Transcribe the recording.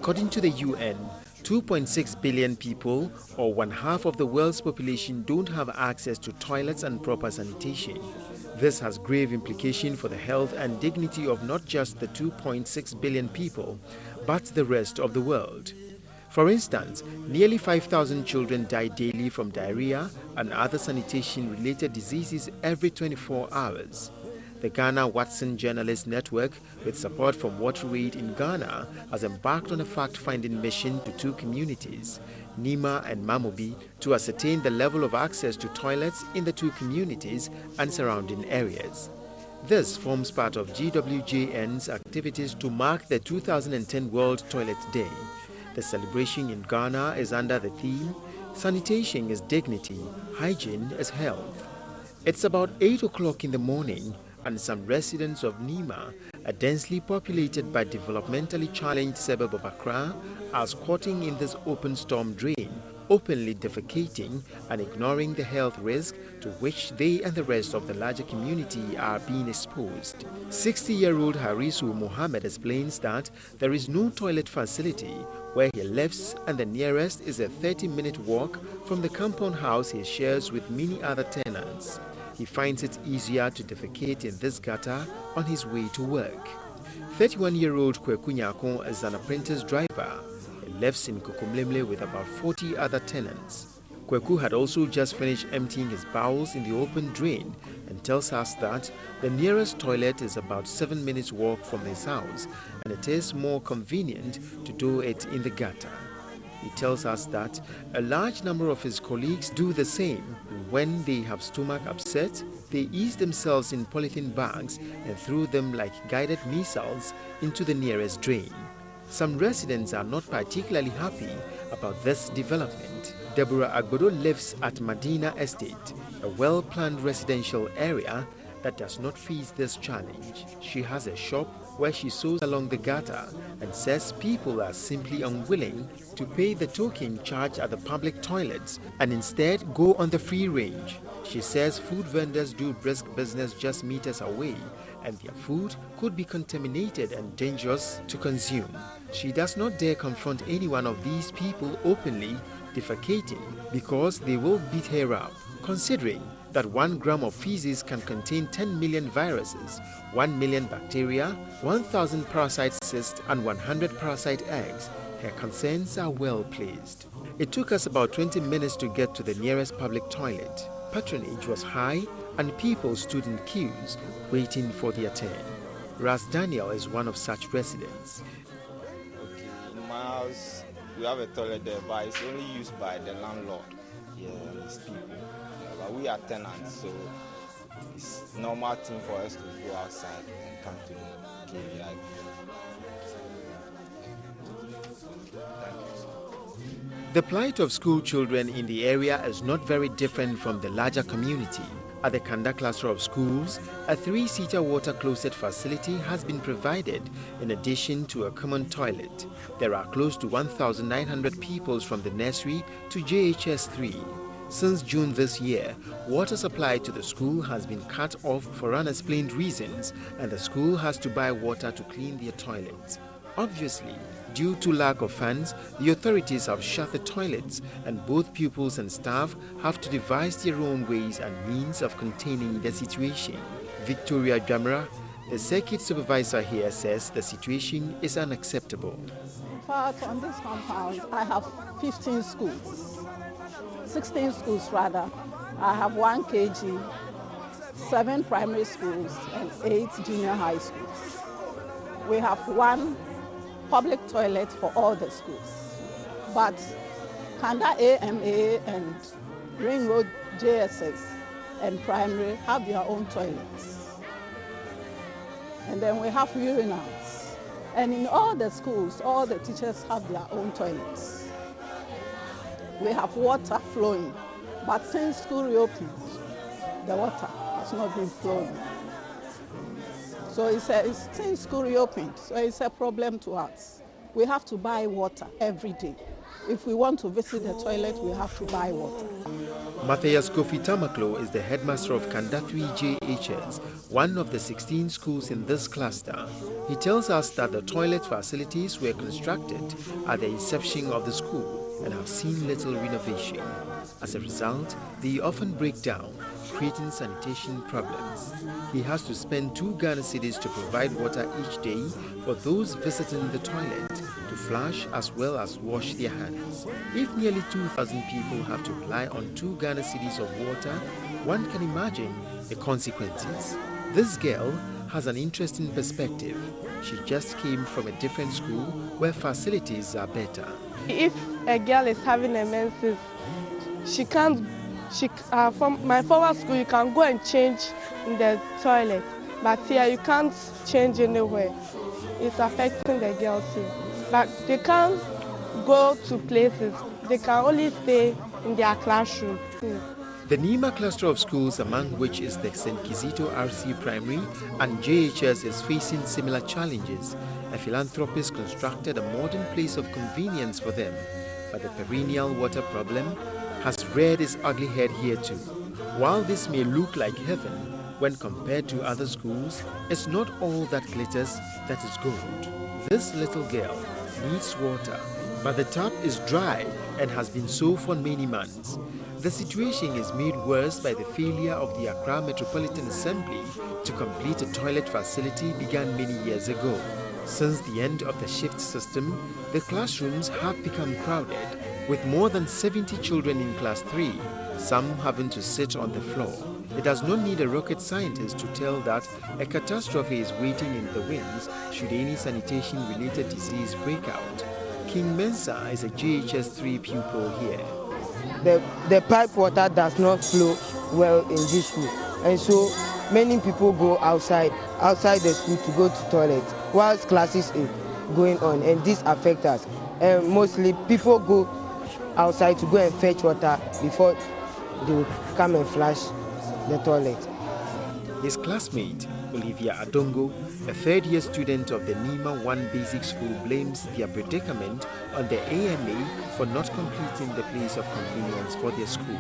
According to the UN, 2.6 billion people, or one-half of the world's population, don't have access to toilets and proper sanitation. This has grave implications for the health and dignity of not just the 2.6 billion people, but the rest of the world. For instance, nearly 5,000 children die daily from diarrhea and other sanitation-related diseases every 24 hours. The Ghana Watsan Journalist Network, with support from WaterAid in Ghana, has embarked on a fact-finding mission to two communities, Nima and Mamobi, to ascertain the level of access to toilets in the two communities and surrounding areas. This forms part of GWJN's activities to mark the 2010 World Toilet Day. The celebration in Ghana is under the theme, Sanitation is Dignity, Hygiene is Health. It's about 8 o'clock in the morning, and some residents of Nima, a densely populated but developmentally challenged suburb of Accra, are squatting in this open storm drain, openly defecating and ignoring the health risk to which they and the rest of the larger community are being exposed. 60-year-old Harisu Mohammed explains that there is no toilet facility where he lives, and the nearest is a 30-minute walk from the compound house he shares with many other tenants. He finds it easier to defecate in this gutter on his way to work. 31-year-old Kweku Nyakon is an apprentice driver. He lives in Kokomlemle with about 40 other tenants. Kweku had also just finished emptying his bowels in the open drain and tells us that the nearest toilet is about 7 minutes walk from his house, and it is more convenient to do it in the gutter. He tells us that a large number of his colleagues do the same. When they have stomach upset, they ease themselves in polythene bags and throw them like guided missiles into the nearest drain. Some residents are not particularly happy about this development. Deborah Agbodo lives at Medina Estate, a well-planned residential area that does not face this challenge. She has a shop where she sews along the gutter and says people are simply unwilling to pay the token charge at the public toilets and instead go on the free range. She says food vendors do brisk business just meters away and their food could be contaminated and dangerous to consume. She does not dare confront any one of these people openly defecating because they will beat her up, considering that 1 gram of feces can contain 10 million viruses, 1 million bacteria, 1,000 parasite cysts, and 100 parasite eggs. Her concerns are well placed. It took us about 20 minutes to get to the nearest public toilet. Patronage was high, and people stood in queues, waiting for their turn. Ras Daniel is one of such residents. Okay, in my house, we have a toilet there, but it's only used by the landlord. And his people. But we are tenants, so it's normal thing for us to go outside and come to the KVI. The plight of school children in the area is not very different from the larger community. At the Kanda cluster of schools, a 3-seater water closet facility has been provided in addition to a common toilet. There are close to 1,900 pupils from the nursery to JHS 3. Since June this year, water supply to the school has been cut off for unexplained reasons, and the school has to buy water to clean their toilets. Obviously, due to lack of funds, the authorities have shut the toilets, and both pupils and staff have to devise their own ways and means of containing the situation. Victoria Jamra, the circuit supervisor here, says the situation is unacceptable. In fact, on this compound, I have 15 schools. 16 schools rather. I have 1 KG, 7 primary schools, and 8 junior high schools. We have 1 public toilet for all the schools. But Kanda AMA and Ring Road JSS and primary have their own toilets. And then we have urinals. And in all the schools, all the teachers have their own toilets. We have water flowing, but since school reopened, the water has not been flowing. So since school reopened, so it's a problem to us. We have to buy water every day. If we want to visit the toilet, we have to buy water. Matthias Kofi Tamaklo is the headmaster of Kanda 3 JHS, one of the 16 schools in this cluster. He tells us that the toilet facilities were constructed at the inception of the school and have seen little renovation. As a result, they often break down, creating sanitation problems. He has to spend 2 Ghana cedis to provide water each day for those visiting the toilet to flush as well as wash their hands. If nearly 2,000 people have to rely on 2 Ghana cedis of water, one can imagine the consequences. This girl has an interesting perspective. She just came from a different school where facilities are better. If a girl is having a menses, she can't. From my former school, you can go and change in the toilet, but here you can't change anywhere. It's affecting the girls here. But they can't go to places. They can only stay in their classroom. The Nima cluster of schools, among which is the St. Kizito RC Primary and JHS, is facing similar challenges. A philanthropist constructed a modern place of convenience for them, but the perennial water problem has reared its ugly head here too. While this may look like heaven when compared to other schools, it's not all that glitters that is gold. This little girl needs water, but the tap is dry and has been so for many months. The situation is made worse by the failure of the Accra Metropolitan Assembly to complete a toilet facility began many years ago. Since the end of the shift system, the classrooms have become crowded, with more than 70 children in class 3, some having to sit on the floor. It does not need a rocket scientist to tell that a catastrophe is waiting in the wings should any sanitation-related disease break out. King Mensa is a JHS 3 pupil here. The pipe water does not flow well in this school, and so many people go outside the school to go to toilet whilst classes are going on, and this affects us. And mostly people go outside to go and fetch water before they will come and flush the toilet. His classmate, Olivia Adongo, a third-year student of the Nima 1 Basic School, blames their predicament on the AMA for not completing the place of convenience for their school.